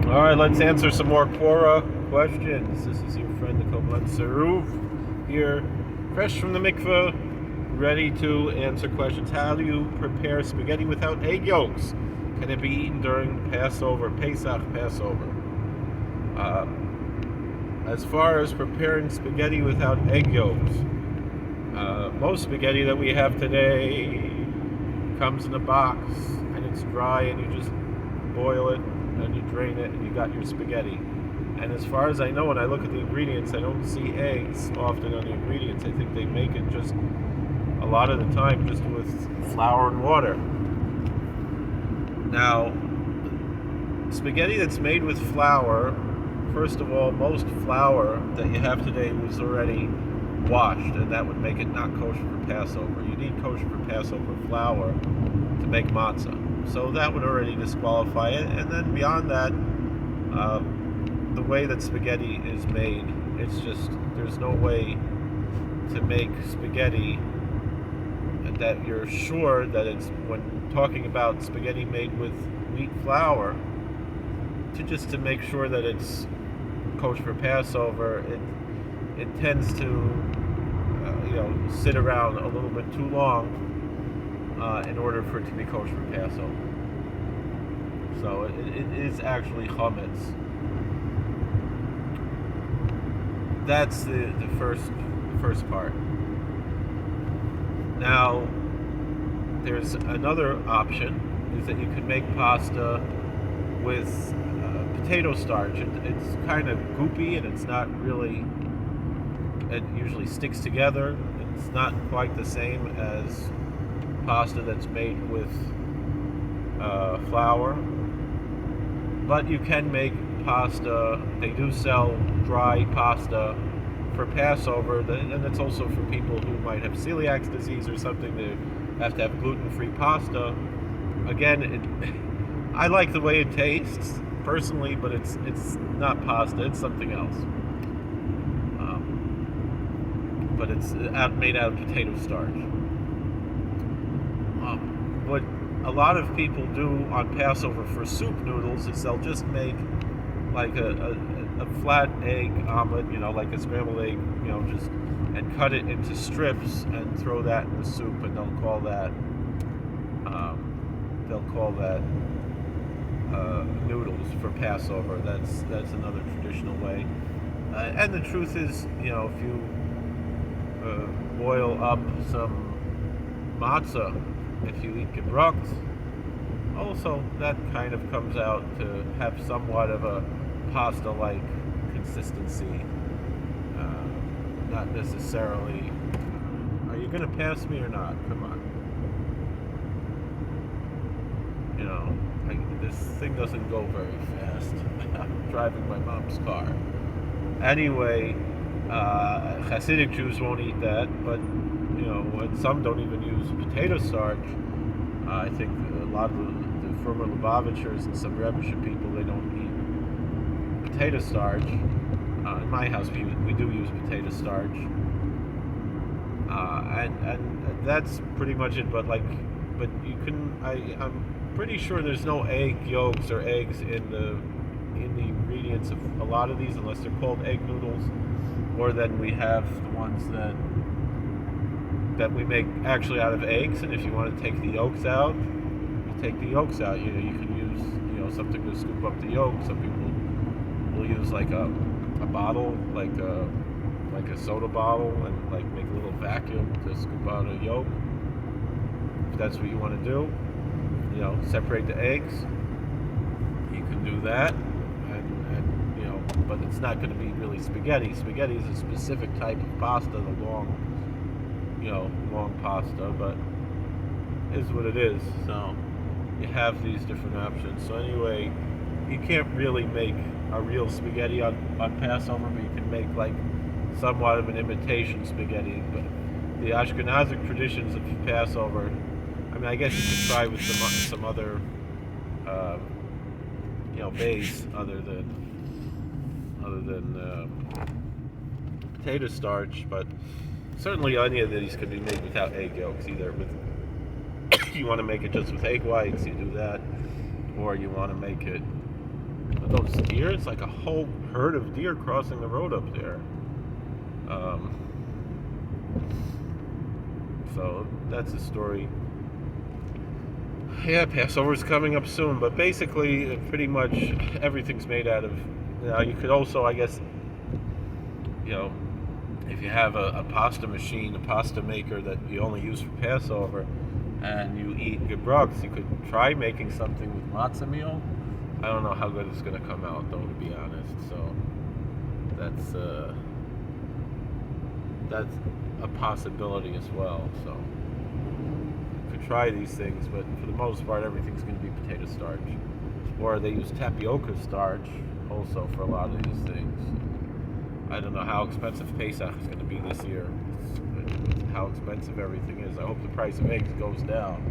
All right, let's answer some more Quora questions. This is your friend Nicole Saruv here, fresh from the mikveh, ready to answer questions. How do you prepare spaghetti without egg yolks? Can it be eaten during Passover, Pesach, Passover? As far as preparing spaghetti without egg yolks, most spaghetti that we have today comes in a box and it's dry and you just boil it and you drain it and you got your spaghetti. And as far as I know, when I look at the ingredients, I don't see eggs often on the ingredients. I think they make it just a lot of the time just with flour and water. Now, spaghetti that's made with flour, first of all, most flour that you have today was already washed, and that would make it not kosher for Passover. You need kosher for Passover flour to make matzah. So that would already disqualify it. And then beyond that, the way that spaghetti is made, it's just, there's no way to make spaghetti that you're sure that it's, when talking about spaghetti made with wheat flour, to make sure that it's kosher for Passover, it tends to sit around a little bit too long in order for it to be kosher for Passover. So it is actually chametz. That's the first part. Now, there's another option, is that you can make pasta with potato starch. It's kind of goopy and it's not really, it usually sticks together. It's not quite the same as pasta that's made with flour, but you can make pasta. They do sell dry pasta for Passover, and it's also for people who might have celiac disease or something. They have to have gluten-free pasta. Again, I like the way it tastes personally, but it's not pasta, it's something else. But it's made out of potato starch. What a lot of people do on Passover for soup noodles is they'll just make like a flat egg omelet, like a scrambled egg, just, and cut it into strips and throw that in the soup, and they'll call that noodles for Passover. That's another traditional way. And the truth is, if you boil up some matzah, if you eat gebrukt, also that kind of comes out to have somewhat of a pasta-like consistency. Not necessarily. Are you going to pass me or not? Come on. This thing doesn't go very fast. I'm driving my mom's car. Anyway, Hasidic Jews won't eat that, but and some don't even use potato starch. I think a lot of the former Lubavitchers and some Rebbeinu people, they don't eat potato starch. In my house, we do use potato starch, and that's pretty much it. But you can. I'm pretty sure there's no egg yolks or eggs in the ingredients of a lot of these, unless they're called egg noodles, or then we have the ones that we make actually out of eggs. And if you want to take the yolks out, you take the yolks out. You can use something to scoop up the yolk. Some people will use like a bottle, like a soda bottle, and like make a little vacuum to scoop out a yolk. If that's what you want to do, separate the eggs. You can do that, but it's not going to be really spaghetti. Spaghetti is a specific type of pasta, the long pasta, but it is what it is. So you have these different options. So anyway, you can't really make a real spaghetti on Passover, but you can make like somewhat of an imitation spaghetti. But the Ashkenazic traditions of Passover, I guess you could try with some other base other than potato starch, but certainly any of these could be made without egg yolks. Either with you want to make it just with egg whites, you do that, or you want to make it those deer, it's like a whole herd of deer crossing the road up there. So that's the story. Yeah, Passover's coming up soon, but basically, pretty much everything's made out of. Now, you could also, I guess, if you have a pasta machine, a pasta maker that you only use for Passover, and you eat gebruks, you could try making something with matzah meal. I don't know how good it's going to come out, though, to be honest. So that's a possibility as well. So you could try these things, but for the most part, everything's going to be potato starch, or they use tapioca starch also for a lot of these things. I don't know how expensive Pesach is going to be this year. With how expensive everything is. I hope the price of eggs goes down.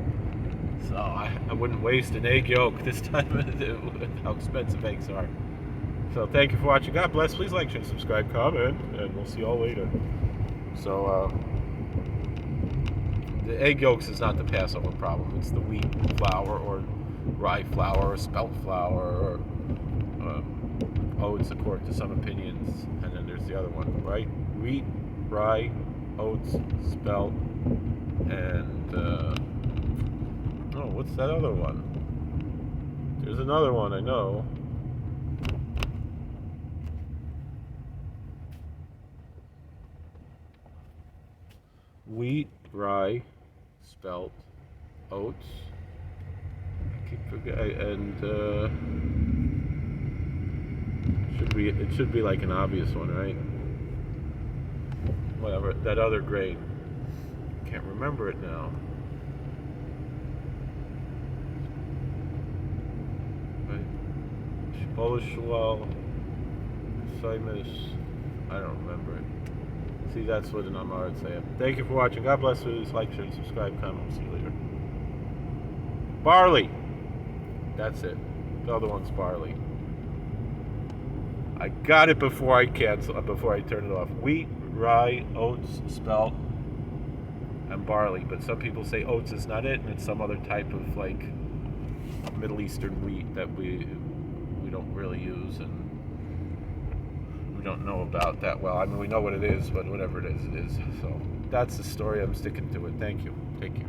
So I wouldn't waste an egg yolk this time with how expensive eggs are. So thank you for watching. God bless. Please like, share, subscribe, comment, and we'll see you all later. So the egg yolks is not the Passover problem. It's the wheat flour or rye flour or spelt flour or oats, according to some opinions. And then there's the other one, right? Wheat, rye, oats, spelt, and what's that other one? There's another one I know. Wheat, rye, spelt, oats. I keep forgetting, and it should be like an obvious one, right? Whatever, that other grain. Can't remember it now. Bolishwal, Simus, I don't remember it. See, that's what an Amar would say. Thank you for watching. God bless you. Like, share, subscribe, comment. See you later. Barley. That's it. The other one's barley. I got it before I turn it off. Wheat, rye, oats, spelt, and barley. But some people say oats is not it, and it's some other type of like Middle Eastern wheat that we don't really use and we don't know about that well. I mean, we know what it is, but whatever it is, it is. So that's the story. I'm sticking to it. Thank you. Take care.